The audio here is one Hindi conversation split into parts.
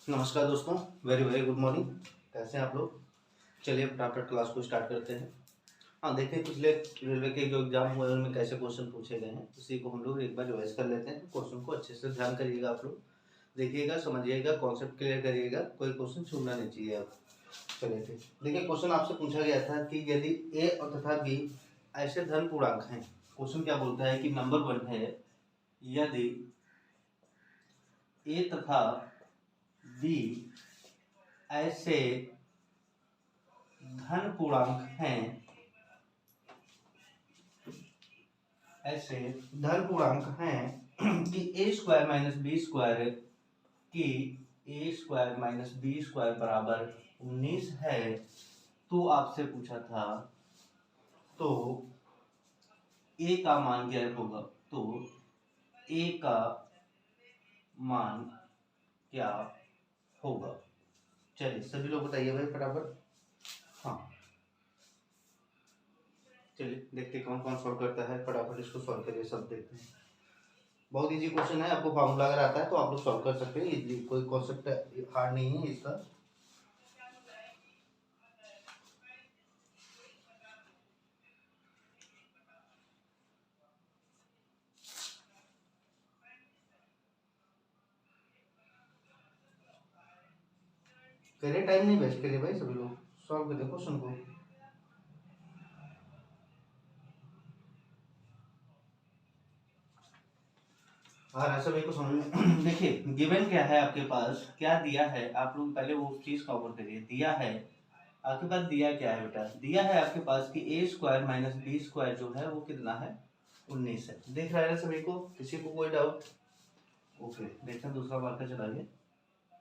नमस्कार दोस्तों, वेरी वेरी गुड मॉर्निंग। कैसे हैं आप लोग? चलिए फटाफट क्लास को स्टार्ट करते हैं। हाँ, देखते हैं पिछले रेलवे के जो एग्जाम हुए उनमें कैसे क्वेश्चन पूछे गए हैं, उसी को हम लोग एक बार रिवाइज कर लेते हैं। क्वेश्चन को अच्छे से ध्यान करिएगा, आप लोग देखिएगा, समझिएगा, कॉन्सेप्ट क्लियर करिएगा, कोई क्वेश्चन छूटना नहीं चाहिए आप। चलिए ठीक, देखिए क्वेश्चन आपसे पूछा गया था कि यदि ए और तथा बी ऐसे धन पूर्णांक हैं। क्वेश्चन क्या बोलता है कि नंबर 1 है, यदि ए तथा बी ऐसे धन पूर्णांक हैं, ऐसे धन पूर्णांक हैं कि ए स्क्वायर माइनस बी स्क्वायर की ए स्क्वायर माइनस बी स्क्वायर बराबर 19 है, तो आपसे पूछा था तो ए का मान क्या होगा। तो ए का मान क्या होगा? चलिए सभी लोग बताइए भाई फटाफट। हाँ, चलिए देखते कौन कौन सॉल्व करता है, फटाफट इसको सॉल्व करिए, सब देखते हैं। बहुत इजी क्वेश्चन है, आपको फॉर्मूला अगर आता है तो आप लोग सॉल्व कर सकते हैं इजीली, कोई कॉन्सेप्ट हार्ड नहीं है इसका। करिए, टाइम नहीं वेस्ट करिए भाई, सभी लोग सॉल्व करिए क्वेश्चन को। हाँ, सभी को समझ में देखिए गिवन क्या है आपके पास, क्या दिया है, आप लोग पहले वो चीज कवर करिए। दिया है आपके पास, दिया क्या है बेटा, दिया है आपके पास कि ए स्क्वायर माइनस बी स्क्वायर जो है वो कितना है, 19 है। देख रहा है सभी को, किसी को कोई डाउट? ओके, देखना दूसरा मार्कर चला गया।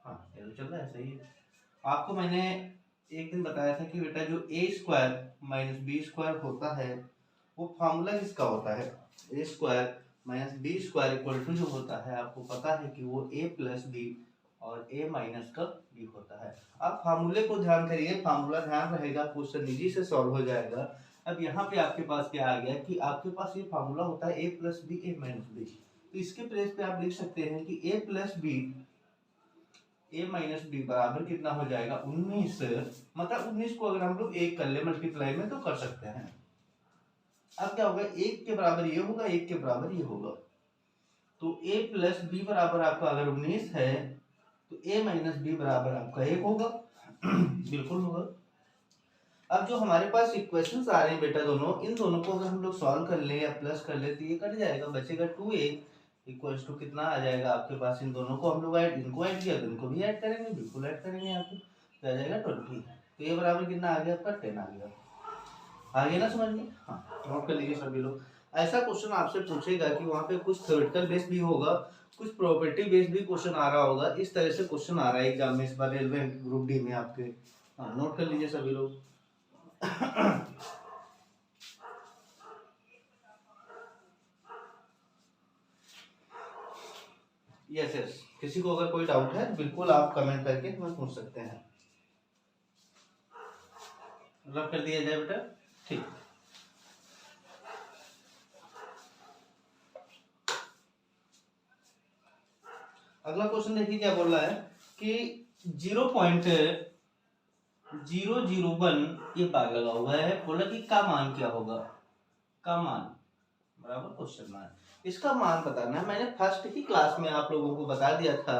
हाँ, ये तो चल रहा है, सही है। आपको मैंने एक दिन बताया था कि बेटा जो A square minus B square होता है वो फॉर्मूला किसका होता है, A square minus B square equal to जो होता है, आपको पता है कि वो ए प्लस बी और ए माइनस का बी होता है। आप फार्मूले को ध्यान करिए, फार्मूला ध्यान रहेगा, क्वेश्चन इजी से सॉल्व हो जाएगा। अब यहाँ पे आपके पास क्या आ गया कि आपके पास ये फार्मूला होता है ए प्लस बी ए माइनस बी, तो इसके प्लेस पे आप लिख सकते हैं कि ए प्लस बी ए माइनस बी बराबर कितना हो जाएगा, 19। मतलब 19 को अगर हम लोग एक कर ले मल्टीप्लाई में तो कर सकते हैं। अब क्या होगा, एक के बराबर ये होगा, एक के बराबर ये होगा, तो a प्लस बी बराबर आपका अगर 19 है तो a माइनस बी बराबर आपका 1 होगा। बिल्कुल होगा। अब जो हमारे पास इक्वेशंस आ रहे हैं बेटा दोनों, इन दोनों को अगर हम लोग सॉल्व कर ले या प्लस कर ले तो ये कट जाएगा, बचेगा 2a इक्वल्स टू कितना आ जाएगा आपके पास, इन दोनों को हम लोग ऐड, इनको ऐड किया तो इनको भी ऐड करेंगे, बिल्कुल ऐड करेंगे यहाँ पे, तो आ जाएगा 20। तो ये बराबर कितना आ गया आपका, 10 आ गया। आ गया ना समझ में? हाँ, नोट कर लीजिए सभी लोग। ऐसा क्वेश्चन आपसे पूछेगा कि वहाँ पे कुछ थ्योरेटिकल बेस भी होगा, कुछ प्रॉपर्टी बेस भी क्वेश्चन आ रहा होगा, इस तरह से क्वेश्चन आ रहा है एग्जाम में इस बार रेलवे ग्रुप डी में आपके। हाँ, नोट कर लीजिए सभी लोग। यस यस, किसी को अगर कोई डाउट है बिल्कुल आप कमेंट करके हमें पूछ सकते हैं। रब कर दिया जाए बेटा, ठीक। अगला क्वेश्चन देखिए क्या बोल रहा है कि 0.001 ये बार लगा हुआ है, बोला कि का मान क्या होगा, का मान बराबर क्वेश्चन मार्क, इसका मान बताना है। मैंने फर्स्ट ही क्लास में आप लोगों को बता दिया था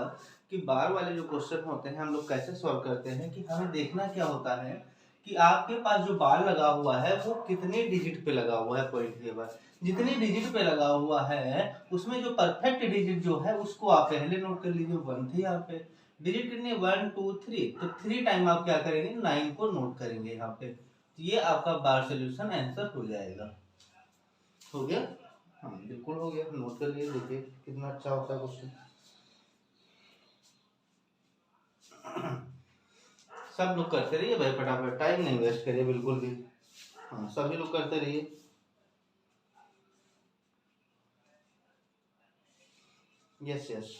कि बार वाले जो क्वेश्चन होते हैं हम लोग कैसे सॉल्व करते हैं, कि हमें देखना क्या होता है कि आपके पास जो बार लगा हुआ है वो कितने डिजिट पे लगा हुआ है, पॉइंट के बाद जितने डिजिट पे लगा हुआ है उसमें जो परफेक्ट डिजिट जो है उसको आप पहले नोट कर लीजिए। 1 थे यहाँ पे, डिजिट कितने, 1 2 3, तो 3 टाइम आप क्या करेंगे, 9 को नोट करेंगे यहाँ पे, तो ये आपका बार सोल्यूशन आंसर हो जाएगा। हो गया? हाँ बिल्कुल हो गया, नोट कर लिए, देखिए कितना अच्छा होता है क्वेश्चन। सब लोग करते रहिए भाई फटाफट, टाइम नहीं वेस्ट करिए बिल्कुल भी। हाँ, सभी लोग करते रहिए। यस यस,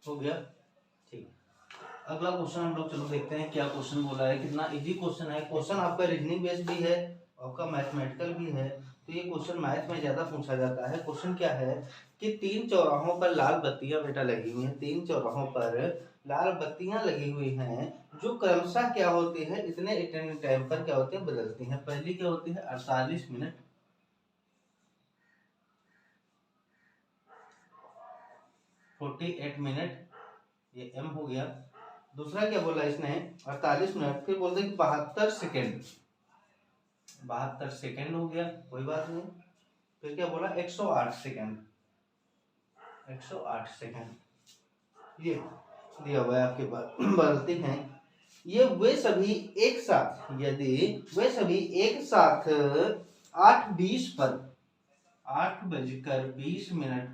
हो गया, ठीक। अगला क्वेश्चन हम लोग चलो देखते हैं क्या क्वेश्चन बोला है। कितना इजी क्वेश्चन है। क्वेश्चन आपका रीजनिंग बेस्ड भी है, आपका मैथमेटिकल भी है। तो ये क्वेश्चन मैथ में ज्यादा पूछा जाता है। क्वेश्चन क्या है कि 3 चौराहों पर लाल बत्तियां बेटा लगी हुई हैं। 3 चौराहों पर लाल बत्तियां लगी हुई हैं जो क्रमशः क्या होती है, इतने इतने टाइम पर क्या होती है, बदलती हैं। पहली क्या होती है 48 मिनट, 48 मिनट, ये एम हो गया। दूसरा क्या बोला इसने 48 मिनट, फिर बोलते हैं 72 सेकेंड, 72 सेकेंड हो गया, कोई बात नहीं। फिर क्या बोला 108 सेकेंड, 108 सेकेंड, ये दिया हुआ है आपके पास। बदलते हैं ये वे सभी एक साथ, यदि वे सभी एक साथ 8:20 पर, 8:20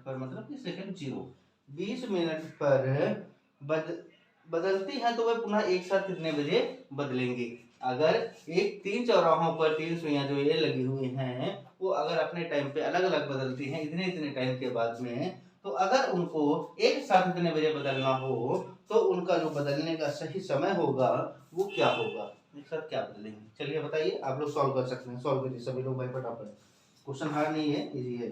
पर, मतलब कि सेकंड 20 मिनट पर बदलती हैं तो वे पुनः एक साथ कितने बजे बदलेंगे। अगर एक 3 चौराहों पर 3 सुइयां जो ये लगी हुई हैं वो अगर अपने टाइम पे अलग अलग बदलती हैं इतने इतने टाइम के बाद में, तो अगर उनको एक साथ इतने बजे बदलना हो तो उनका जो बदलने का सही समय होगा वो क्या होगा, एक साथ क्या बदलेंगे। चलिए बताइए, आप लोग सॉल्व कर सकते हैं। सॉल्व करिए सभी लोग भाई फटाफट, क्वेश्चन हार्ड नहीं है, इजी है।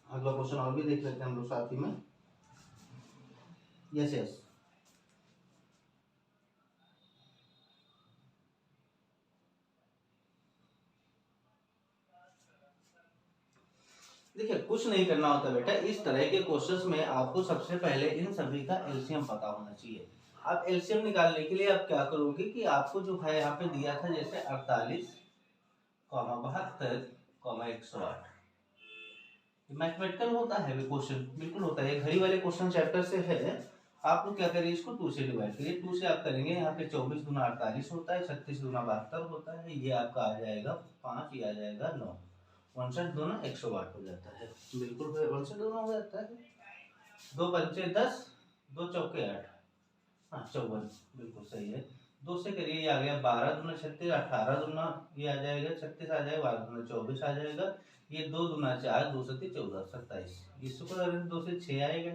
अगला क्वेश्चन और भी देख लेते हैं हम लोग साथ ही में। यस यस, देखिए कुछ नहीं करना होता बेटा। इस तरह के क्वेश्चंस में आपको सबसे पहले इन सभी का एलसीएम पता होना चाहिए। अब एलसीएम निकालने के लिए आप क्या करोगे कि आपको जो है यहाँ पे दिया था जैसे 48, 72, 108, मैथमेटिकल होता है क्वेश्चन, बिल्कुल होता है, घड़ी वाले क्वेश्चन चैप्टर से है। आप लोग क्या करिए, इसको 2 से डिवाइड करिए। 2 से आप करेंगे, यहाँ पे 24 दूना 48 होता है, 36 दूना 72 होता है, ये आपका आ जाएगा 5, ये आ जाएगा 9, 59 दूना 108 हो जाता है। बिल्कुल 59 दूना हो जाता है, 2 पंचे 10, 2 चौके 8, हाँ 54, बिल्कुल सही है। 2 से करिए, ये आ गया 12 दूना 36, 18 दूना ये आ जाएगा 36 आ जाएगा, 12 दूना 24 आ जाएगा, ये 2 दूना 4, 2 सत्ती 14, 27, इसको करेंगे 2 से 6 आएगा,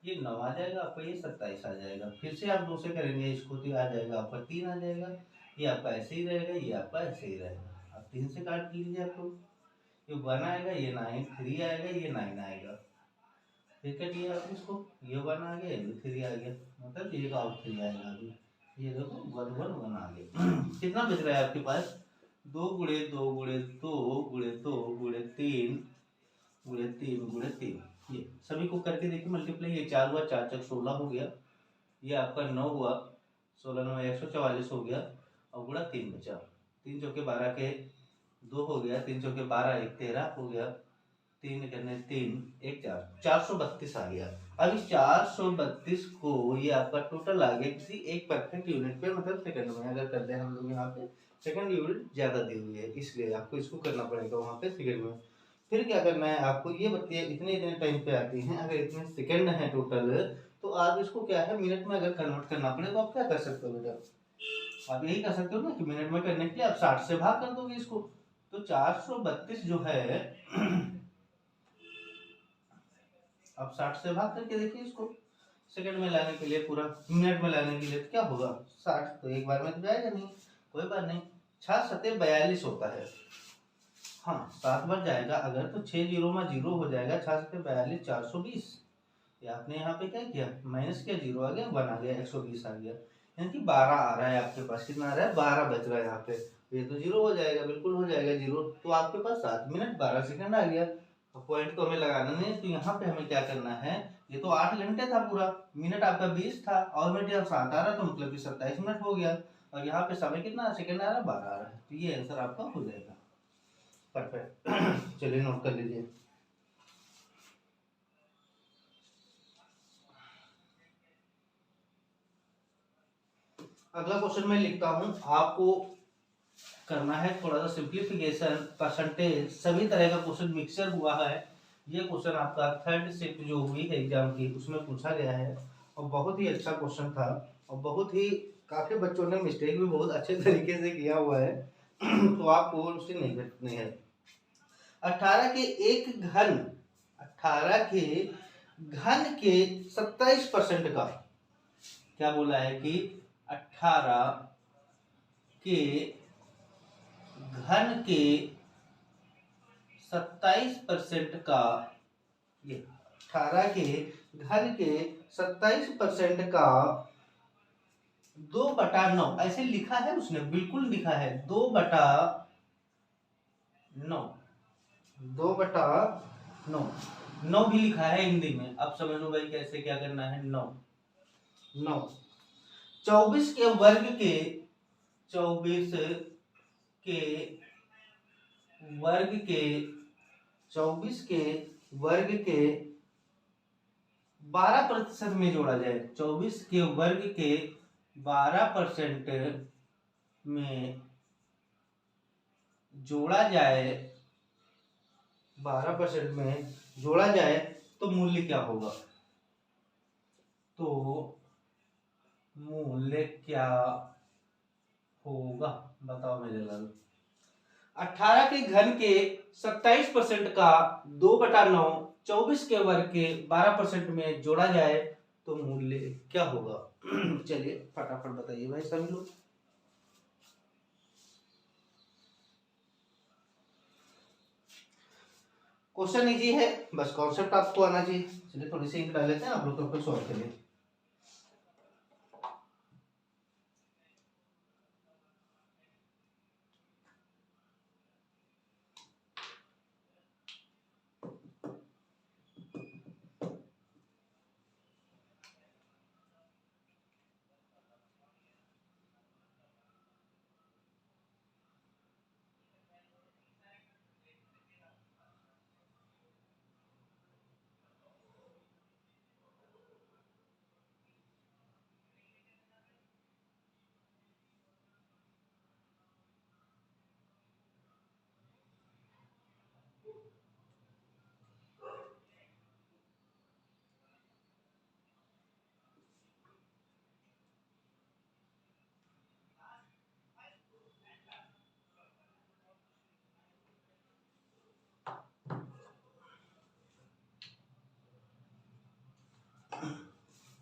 ये 9 आ जाएगा आपका, ये 27 आ जाएगा। फिर से आप 2 से करेंगे इसको तो आ जाएगा आपका 3 आ जाएगा, ये आपका ऐसे ही रहेगा, ये आपका ऐसे ही रहेगा। अब 3 से काट लीजिए आप लोग, ये 1 आएगा, ये 9, 3 आएगा, ये 9 आएगा। फिर कटिए आप इसको, ये 1 आ गया, ये 3 आ गया, मतलब ये और 3 आएगा अभी, ये देखो 1 1 1 आ गया। कितना बच रहा है आपके पास 2 गुणे 2 गुणे 2 गुणे 2 गुणे 3 गुणे 3 गुणे 3, ये सभी को करके देखिए मल्टीप्लाई, ये 4 हुआ, 4 चक 16 हो गया, ये आपका 9 हुआ, 16 9 144 हो गया, और गुणा 3 बचा, 3 चौके 12 के 2 हो गया, 3 चौके 12 1 13 हो गया, 3 करने 3 1 4, 432 आ गया। अब इस 432 को ये आपका टोटल आ गया किसी एक परफेक्ट यूनिट पे, मतलब सेकंड में अगर करते हैं हम लोग यहाँ पे सेकंड यूनिट ज्यादा दी हुई है, इसलिए आपको इसको करना पड़ेगा वहाँ पे सेकंड में। फिर क्या करना है आपको, ये बत्तियां इतने इतने टाइम पे आती हैं, अगर इतने सेकंड है टोटल, तो आप इसको क्या है मिनट में अगर कन्वर्ट करना पड़े तो आप क्या कर सकते हो बेटा, आप यही कर सकते हो ना कि मिनट में करने के लिए आप 60 से भाग कर दोगे इसको। तो 432 जो है अब 60 से भाग करके देखिए इसको, सेकंड में लाने के लिए, पूरा मिनट में लाने के लिए तो क्या होगा 60, तो एक बार में तो जाएगा नहीं, कोई बात नहीं, 6 सत्ते 42 होता है, हाँ 7 बार जाएगा अगर तो 6 जीरो में जीरो हो जाएगा, 6 सत्ते 42, 420, ये आपने यहाँ पे क्या किया माइनस किया, जीरो आ गया, 1 आ गया, 120 आ गया, यानी कि 12 आ रहा है आपके पास। कितना आ रहा है 12 बच रहा है यहाँ पे, ये तो जीरो हो जाएगा, बिल्कुल हो जाएगा जीरो, तो आपके पास 7 मिनट 12 सेकंड आ गया। पॉइंट तो हमें लगाना नहीं है, तो यहाँ पे हमें क्या करना है, ये तो 8 घंटे था पूरा, मिनट आपका 20 था, और मिनट जब 7 आ रहा है तो मतलब कि 27 मिनट हो गया, और यहाँ पे समय कितना सेकंड आ रहा है 12 आ रहा है, तो ये आंसर आपका हो जाएगा परफेक्ट। चलिए नोट कर लीजिए। अगला क्वेश्चन मैं लिखता हूं, आपको करना है थोड़ा सा सिंप्लीफिकेशन, परसेंटेज, सभी तरह का क्वेश्चन मिक्सचर हुआ है। ये क्वेश्चन आपका थर्ड शिफ्ट जो हुई है एग्जाम की उसमें पूछा गया है, और बहुत ही अच्छा क्वेश्चन था, और बहुत ही काफी बच्चों ने मिस्टेक भी बहुत अच्छे तरीके से किया हुआ है। तो आपको उससे नहीं है। 18 के घन के 27% का, क्या बोला है कि 18 के घन के 27% का, ये 18 के घन के 27% का 2/9, ऐसे लिखा है उसने, बिल्कुल लिखा है 2/9, 2/9, 9 भी लिखा है हिंदी में। अब समझ लो भाई कैसे क्या करना है। 9 9 24 के वर्ग के 24 के वर्ग के 24 के वर्ग के 12% में जोड़ा जाए। 24 के वर्ग के 12% में जोड़ा जाए, 12% में जोड़ा जाए तो मूल्य क्या होगा? तो मूल्य क्या होगा बताओ मेरे लाल। 18 के घन के 27% का 2/9 24 के वर्ग के 12% में जोड़ा जाए तो मूल्य क्या होगा? चलिए फटाफट बताइए भाई सभी लोग। क्वेश्चन इजी है, बस कॉन्सेप्ट आपको आना चाहिए। चलिए थोड़ी सी इंक डाल लेते हैं, आप लोग तो सॉल्व करिए।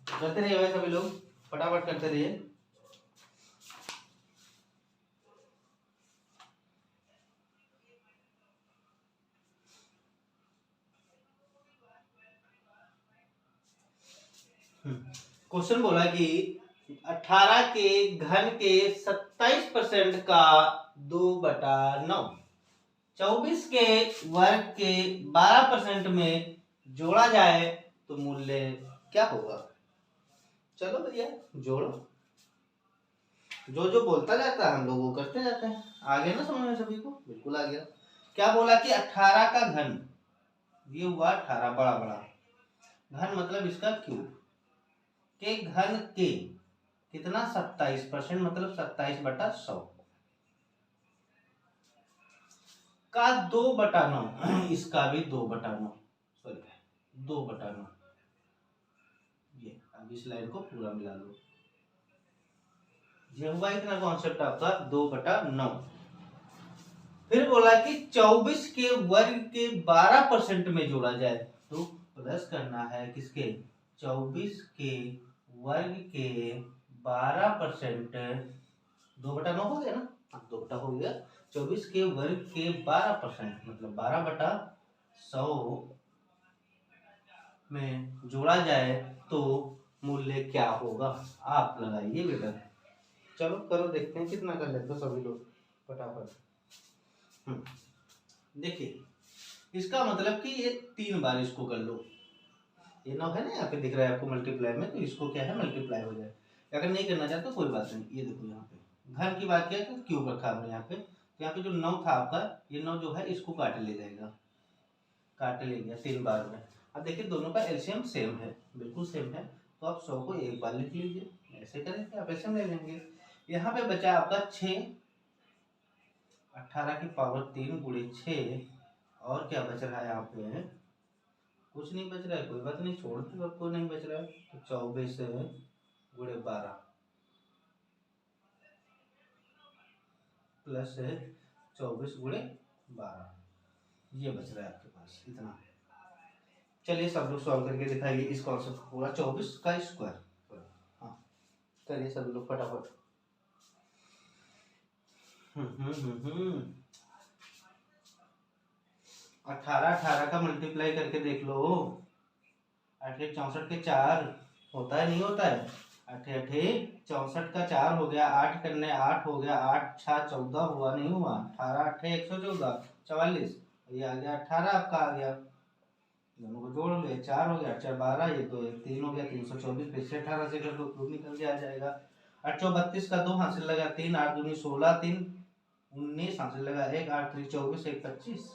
करते रहिए भाई सभी लोग, फटाफट करते रहिए। क्वेश्चन बोला कि 18 के घन के 27% का 2/9 24 के वर्ग के 12% में जोड़ा जाए तो मूल्य क्या होगा? चलो भैया जोड़ो, जो जो बोलता जाता है हम लोग वो करते जाते हैं। आगे ना समझ में सभी को? बिल्कुल आ गया। क्या बोला कि 18 का घन, ये हुआ 18 बड़ा बड़ा, घन मतलब इसका क्यूब, के घन के कितना 27% मतलब 27/100 का 2/9, इसका भी 2/9, सॉरी 2/9। ये अब इस लाइन को पूरा मिला लो, ये हुआ इतना कॉन्सेप्ट आपका 2/9। फिर बोला कि 24 के वर्ग के 12% में जोड़ा जाए तो प्लस करना है किसके? 24 के वर्ग के 12%, 2/9 हो गया ना? 2 हो गया। 24 के वर्ग के 12% मतलब 12/100 में जोड़ा जाए तो मूल्य क्या होगा? आप लगाइए बेटा। चलो करो, देखते हैं कितना कर लेते हो सभी लोग फटाफट। देखिए इसका मतलब कि ये 3 बार इसको कर लो। ये 9 है ना यहाँ पे दिख रहा है आपको मल्टीप्लाई में, तो इसको क्या है मल्टीप्लाई हो जाए। अगर नहीं करना चाहते तो कोई बात नहीं। ये देखो यहाँ पे घन की बात किया तो क्यूब रखा हमने यहाँ पे, तो यहाँ पे जो 9 था आपका, ये 9 जो है इसको काट ले जाएगा, काट ले गया 3 बार में। अब देखिए दोनों का एलसीएम सेम है, बिल्कुल सेम है, तो आप 100 को एक बार लिख लीजिए, ऐसे करेंगे आप एलसीएम ले लेंगे। यहाँ पे बचा आपका 6, 18 की पावर 3 गुणे 6, और क्या बच रहा है यहाँ पे? कुछ नहीं बच रहा है, कोई बात नहीं, छोड़ दो, आपको नहीं बच रहा है तो 24 गुणे 12 प्लस 24 गुणे 12, ये बच रहा है आपके पास इतना। चलिए सब लोग सॉल्व करके दिखाइए इस कॉन्सेप्ट को पूरा। 24 का स्क्वायर। हाँ करिए सब लोग फटाफट। हम्म हम्म हम्म हम्म 18 का मल्टीप्लाई करके देख लो। 8 64 के 4 होता है नहीं होता है। 8 64 का 4 हो गया, 8 करने 8 हो गया, 8 6 14 हुआ नहीं हुआ, 18 8 114 44, ये आ गया 18 आपका आ गया। दोनों को जोड़ लो, 4 हो गया, 4 12, ये तो 3 हो गया, 324, फिर से 18 से कर दो, क्यूब निकल के आ जाएगा। 8 चौ 32 का 2 हासिल लगा 3, 8 दूनी 16, 3 19 हासिल लगा 1, 8 3 24, 1 25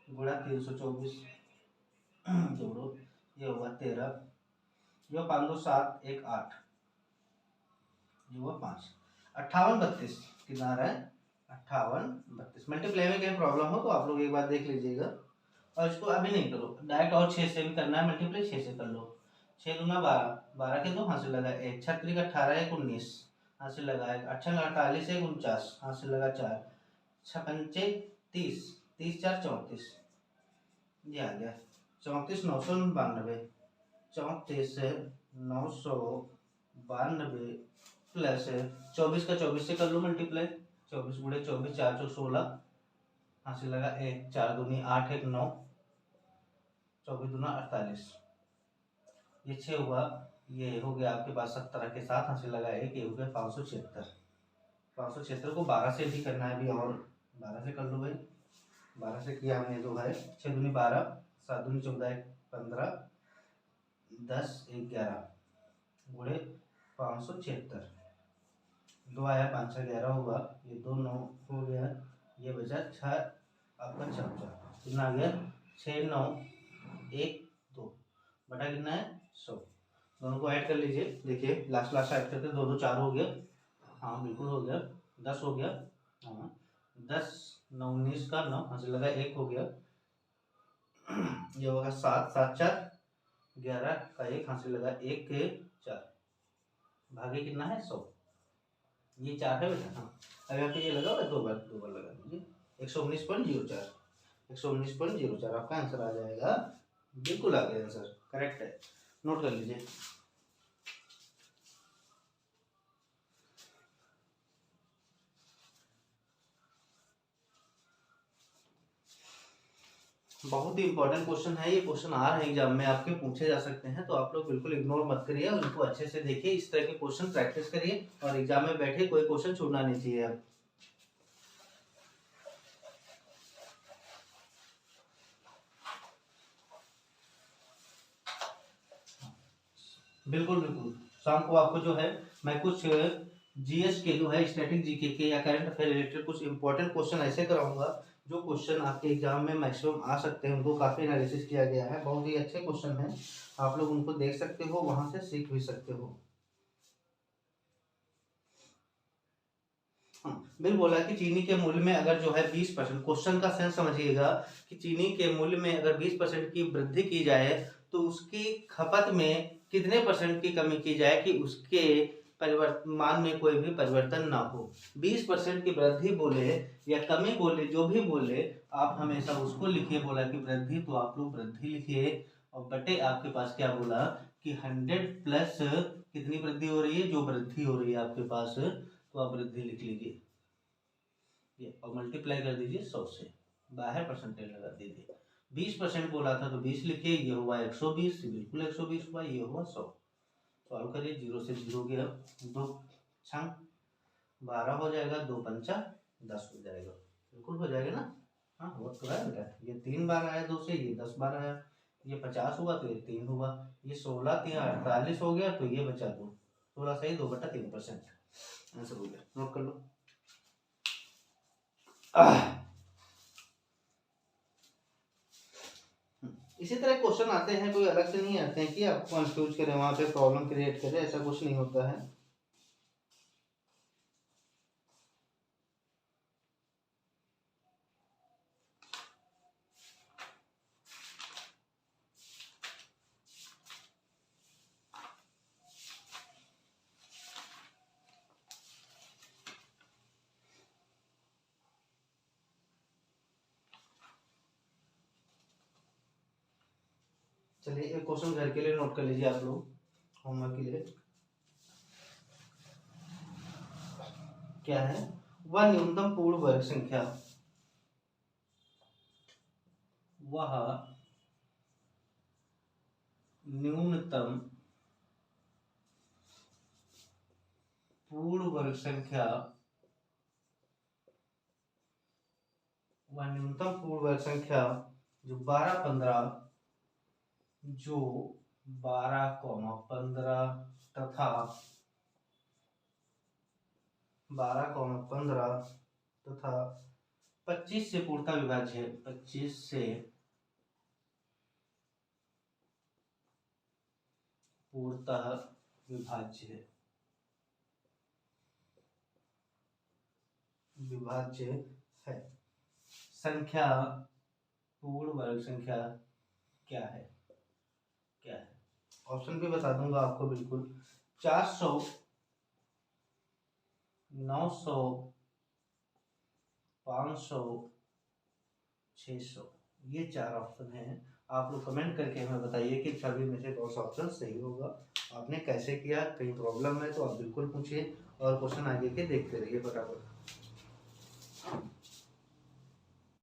गुणा 324 जोड़ो, ये हुआ 13, ये 5 2 7 1 8, ये हुआ 5, 58 32 कितना आ रहा है 58 32। मल्टीप्लाई में कहीं प्रॉब्लम हो तो आप लोग एक बार देख लीजिएगा, और इसको अभी नहीं करो डायरेक्ट, और 6 से भी करना है मल्टीप्लाई, 6 से कर लो। 6 दूना 12, 12 के 2 हासिल लगा 1, 36 18 1 19 हासिल लगा 1, 8 48 1 49 हासिल लगा 4, 6 पंचे 30, 30 4 34, ये आ गया 34 992, 34 992 प्लस 24 का 24 से कर लो मल्टीप्लाई, 24 गुणे 24 4 चौ 16 हासिल लगा 1, 4 दूनी 8 1 9, 24 दूना 48, ये 6 हुआ, ये हो गया आपके पास 17 के साथ हासिल लगा 1, ये हो गया 576। 576 को 12 से भी करना है अभी, और 12 से कर लो भाई। 12 से किया हमने तो है 6 दूनी 12, 7 दूनी 14 15, 10 1 11 गुणे 576, 2 आया 5 6 11 हुआ, ये 2 9 हो गया, ये बचा 6 आपका 6 कितना आ गया 6 9 1 2 बटा कितना है 100। दोनों को ऐड कर लीजिए, देखिए लास्ट लास्ट ऐड करते 2 2 4 हो गया, हाँ बिल्कुल हो गया, 10 हो गया, हाँ 10 9 19 का 9 हासिल लगा 1 हो गया, ये होगा 7 7 4 11 का 1 हासिल लगा 1 के 4, भागे कितना है 100, ये 4 है बेटा। हाँ अगर आपको ये लगा दो बार लगा दीजिए, 119.04, 119.04 आपका आंसर आ जाएगा, बिल्कुल आ गया आंसर, करेक्ट है, नोट कर लीजिए। बहुत ही इंपॉर्टेंट क्वेश्चन है ये, क्वेश्चन आ रहे हैं एग्जाम में आपके, पूछे जा सकते हैं, तो आप लोग बिल्कुल इग्नोर मत करिए और उनको अच्छे से देखिए, इस तरह के क्वेश्चन प्रैक्टिस करिए, और एग्जाम में बैठे कोई क्वेश्चन छूटना नहीं चाहिए अब। बिल्कुल बिल्कुल, शाम को आपको जो है मैं कुछ जीएस के जो है स्टैटिक जीके के या करंट अफेयर रिलेटेड कुछ इंपॉर्टेंट क्वेश्चन ऐसे कराऊंगा जो क्वेश्चन आपके एग्जाम में मैक्सिमम आ सकते हैं, उनको काफ़ी एनालिसिस किया गया है, बहुत ही अच्छे क्वेश्चन हैं, आप लोग उनको देख सकते हो, वहां से सीख भी सकते हो। बिल बोला कि चीनी के मूल्य में अगर जो है 20%, क्वेश्चन का सेंस समझिएगा कि चीनी के मूल्य में अगर 20% की वृद्धि की जाए तो उसकी खपत में कितने परसेंट की कमी की जाए कि उसके परिवर्तन में कोई भी परिवर्तन ना हो। 20% की वृद्धि बोले या कमी बोले, जो भी बोले आप हमेशा उसको लिखिए, बोला कि वृद्धि तो आप लोग वृद्धि लिखिए, और बटे आपके पास क्या बोला कि 100 प्लस कितनी वृद्धि हो रही है, जो वृद्धि हो रही है आपके पास, तो आप वृद्धि लिख लीजिए ये, और मल्टीप्लाई कर दीजिए 100 से, बाहर परसेंटेज लगा दीजिए। 20% बोला था तो 20 लिखिए, ये हुआ 120, बिल्कुल 120 हुआ, ये हुआ 100। सॉल्व करिए, 0 से 0 गया, 2 छंग 12 हो जाएगा, 2 पंचा 10 हो जाएगा, बिल्कुल हो जाएगा ना। हाँ हो तो है बेटा, ये 3 बार आया 2 से, ये 10 बार आया, ये 50 हुआ तो ये 3 हुआ, ये 16 3 48 हो गया, तो ये बचा 2, 16 सही 2/3%, आंसर हो गया, नोट कर लो। इसी तरह क्वेश्चन आते हैं, कोई अलग से नहीं आते हैं कि आपको कंफ्यूज करें, वहां पे प्रॉब्लम क्रिएट करें, ऐसा कुछ नहीं होता है। चलिए एक क्वेश्चन घर के लिए नोट कर लीजिए आप लोग, होमवर्क के लिए। क्या है? वह न्यूनतम पूर्ण वर्ग संख्या, वह न्यूनतम पूर्ण वर्ग संख्या, वह न्यूनतम पूर्ण वर्ग संख्या जो 12,15 तथा 12,15 तथा 25 से पूर्णतः विभाज्य है। 25 से पूर्णतः विभाज्य है, संख्या, पूर्ण वर्ग संख्या क्या है? ऑप्शन भी बता दूंगा आपको बिल्कुल। 400, 900, 500, 600, ये 4 ऑप्शन हैं। आप लोग कमेंट करके हमें बताइए कि सभी में से कौन सा ऑप्शन सही होगा। आपने कैसे किया, कहीं प्रॉब्लम है तो आप बिल्कुल पूछिए और क्वेश्चन आगे के देखते रहिए फटाफट।